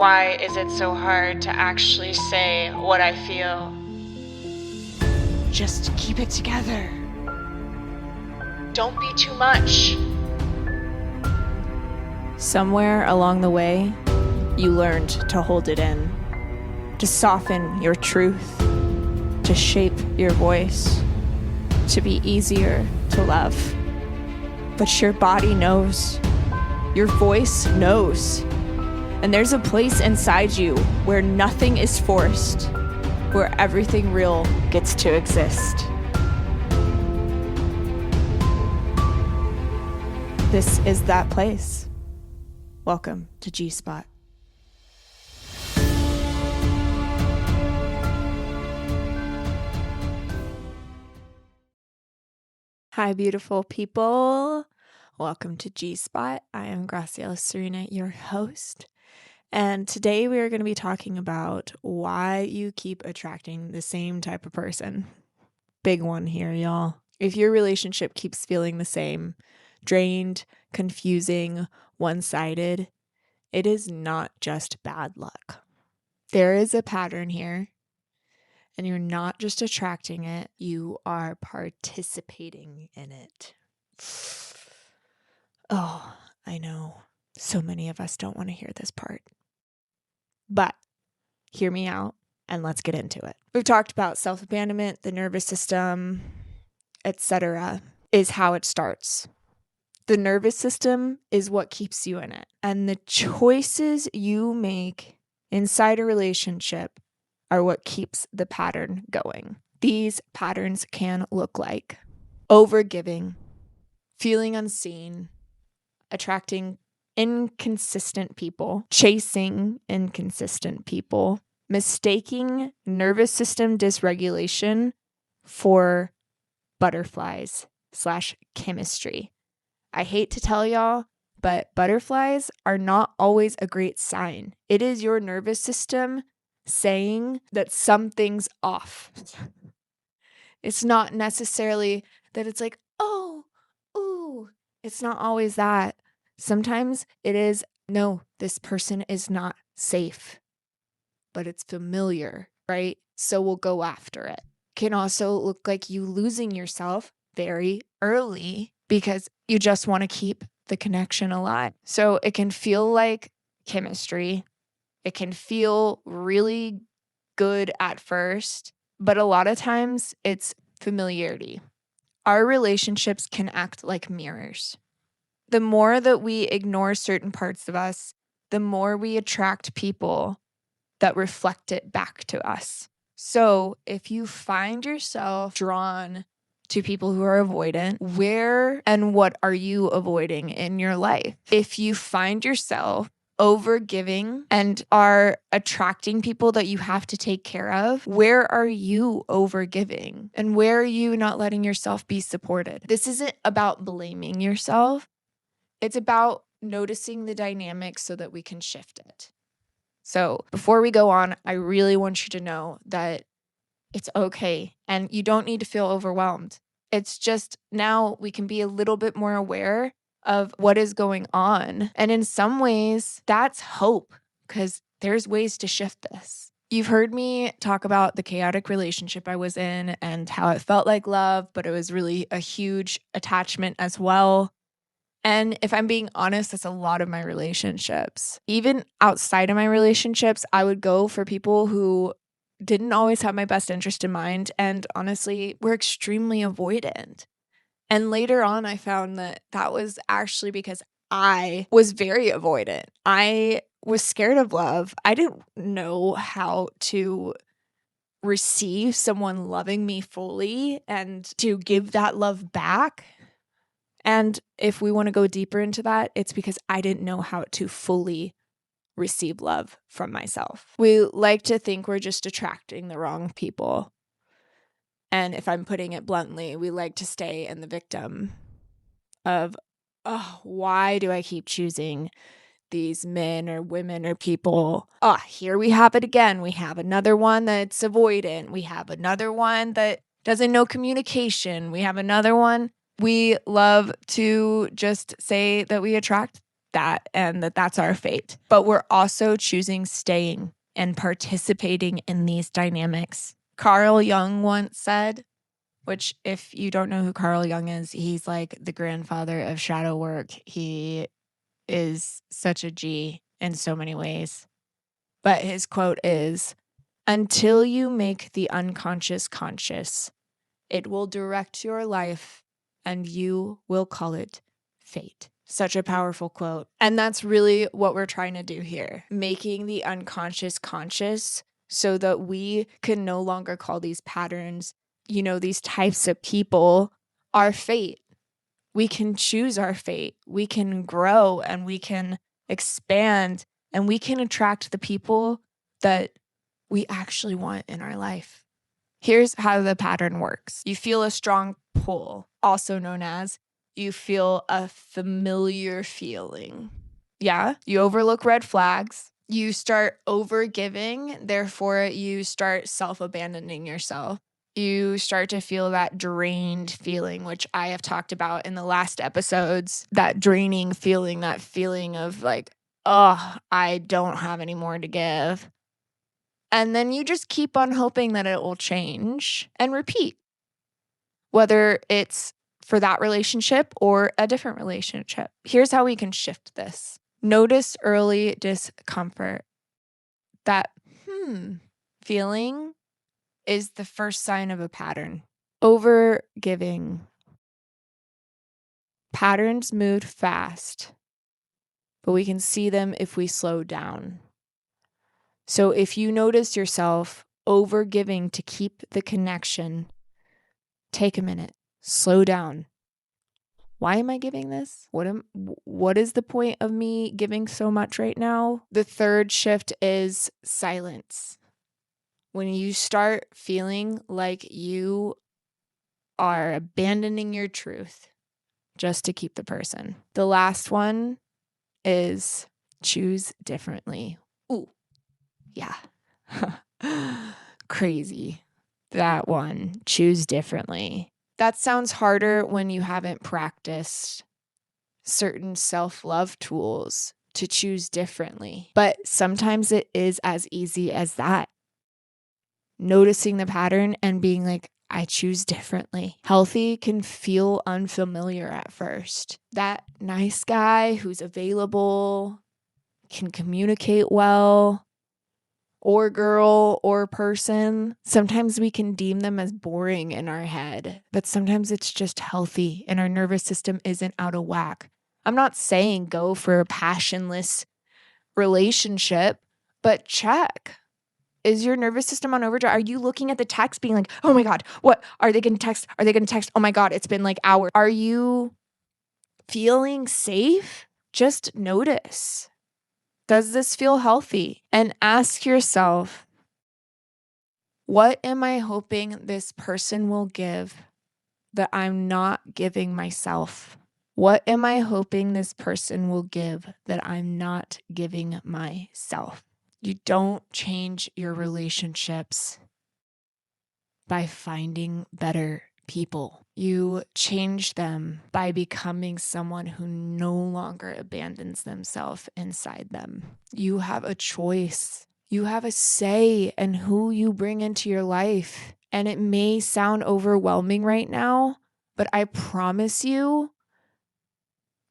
Why is it so hard to actually say what I feel? Just keep it together. Don't be too much. Somewhere along the way, you learned to hold it in, to soften your truth, to shape your voice, to be easier to love. But your body knows, your voice knows, and there's a place inside you where nothing is forced, where everything real gets to exist. This is that place. Welcome to G-Spot. Hi, beautiful people. Welcome to G-Spot. I am Graciela, Serena, your host. And today we are going to be talking about why you keep attracting the same type of person. Big one here, y'all. If your relationship keeps feeling the same, drained, confusing, one-sided, it is not just bad luck. There is a pattern here, and you're not just attracting it, you are participating in it. Oh, I know. So many of us don't want to hear this part. But hear me out and let's get into it. We've talked about self-abandonment, the nervous system, etc. is how it starts. The nervous system is what keeps you in it. And the choices you make inside a relationship are what keeps the pattern going. These patterns can look like overgiving, feeling unseen, attracting inconsistent people, chasing inconsistent people, mistaking nervous system dysregulation for butterflies/chemistry. I hate to tell y'all, but butterflies are not always a great sign. It is your nervous system saying that something's off. It's not necessarily that it's like, oh, ooh. It's not always that. Sometimes it is, no, this person is not safe, but it's familiar, right? So we'll go after it. Can also look like you losing yourself very early because you just want to keep the connection alive. So it can feel like chemistry. It can feel really good at first, but a lot of times it's familiarity. Our relationships can act like mirrors. The more that we ignore certain parts of us, the more we attract people that reflect it back to us. So if you find yourself drawn to people who are avoidant, where and what are you avoiding in your life? If you find yourself overgiving and are attracting people that you have to take care of, where are you overgiving? And where are you not letting yourself be supported? This isn't about blaming yourself. It's about noticing the dynamics so that we can shift it. So before we go on, I really want you to know that it's okay and you don't need to feel overwhelmed. It's just now we can be a little bit more aware of what is going on. And in some ways, that's hope because there's ways to shift this. You've heard me talk about the chaotic relationship I was in and how it felt like love, but it was really a huge attachment as well. And if I'm being honest, that's a lot of my relationships. Even outside of my relationships, I would go for people who didn't always have my best interest in mind and honestly were extremely avoidant. And later on, I found that that was actually because I was very avoidant. I was scared of love. I didn't know how to receive someone loving me fully and to give that love back. And if we want to go deeper into that, it's because I didn't know how to fully receive love from myself. We like to think we're just attracting the wrong people. And if I'm putting it bluntly, we like to stay in the victim of, oh, why do I keep choosing these men or women or people? Oh, here we have it again. We have another one that's avoidant. We have another one that doesn't know communication. We have another one. We love to just say that we attract that and that's our fate. But we're also choosing staying and participating in these dynamics. Carl Jung once said, which if you don't know who Carl Jung is, he's like the grandfather of shadow work. He is such a G in so many ways. But his quote is, "Until you make the unconscious conscious, it will direct your life and you will call it fate." Such a powerful quote. And that's really what we're trying to do here, making the unconscious conscious so that we can no longer call these patterns, these types of people, our fate. We can choose our fate. We can grow and we can expand and we can attract the people that we actually want in our life. Here's how the pattern works. You feel a strong pull, also known as you feel a familiar feeling. Yeah, you overlook red flags. You start overgiving, therefore you start self-abandoning yourself. You start to feel that drained feeling, which I have talked about in the last episodes. That draining feeling, that feeling of like, oh, I don't have any more to give. And then you just keep on hoping that it will change and repeat, whether it's for that relationship or a different relationship. Here's how we can shift this. Notice early discomfort. That feeling is the first sign of a pattern. Over giving. Patterns move fast, but we can see them if we slow down. So if you notice yourself over giving to keep the connection, take a minute, slow down. Why am I giving this? What is the point of me giving so much right now? The third shift is silence. When you start feeling like you are abandoning your truth just to keep the person. The last one is choose differently. Ooh, yeah. Crazy. That one, choose differently. That sounds harder when you haven't practiced certain self-love tools to choose differently. But sometimes it is as easy as that. Noticing the pattern and being like, I choose differently. Healthy can feel unfamiliar at first. That nice guy who's available, can communicate well, or girl or person, sometimes we can deem them as boring in our head, but sometimes it's just healthy and our nervous system isn't out of whack. I'm not saying go for a passionless relationship, but check. Is your nervous system on overdrive? Are you looking at the text being like, oh my God, what? Are they going to text? Are they going to text? Oh my God, it's been like hours. Are you feeling safe? Just notice. Does this feel healthy? And ask yourself, what am I hoping this person will give that I'm not giving myself? What am I hoping this person will give that I'm not giving myself? You don't change your relationships by finding better people. You change them by becoming someone who no longer abandons themselves inside them. You have a choice. You have a say in who you bring into your life. And it may sound overwhelming right now, but I promise you,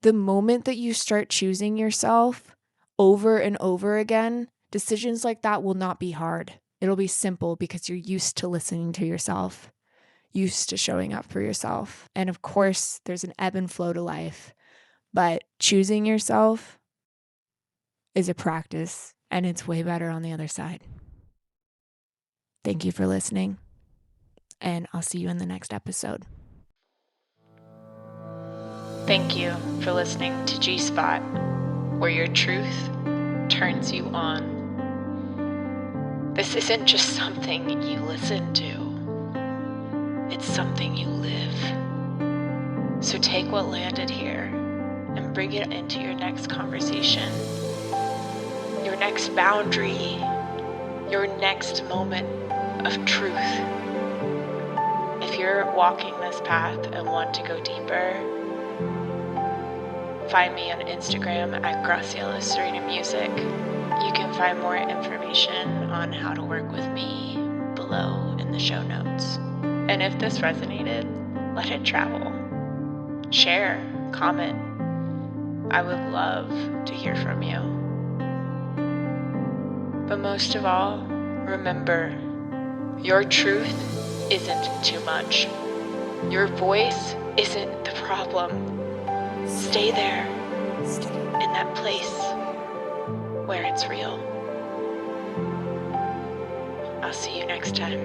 the moment that you start choosing yourself over and over again, decisions like that will not be hard. It'll be simple because you're used to listening to yourself, used to showing up for yourself. And of course, there's an ebb and flow to life, but choosing yourself is a practice and it's way better on the other side. Thank you for listening, and I'll see you in the next episode. Thank you for listening to G Spot, where your truth turns you on. This isn't just something you listen to, it's something you live. So take what landed here and bring it into your next conversation, your next boundary, your next moment of truth. If you're walking this path and want to go deeper, find me on Instagram at Graciela Serena Music. You can find more information on how to work with me below in the show notes. And if this resonated, let it travel. Share, comment. I would love to hear from you. But most of all, remember, your truth isn't too much. Your voice isn't the problem. Stay there, in that place where it's real. I'll see you next time.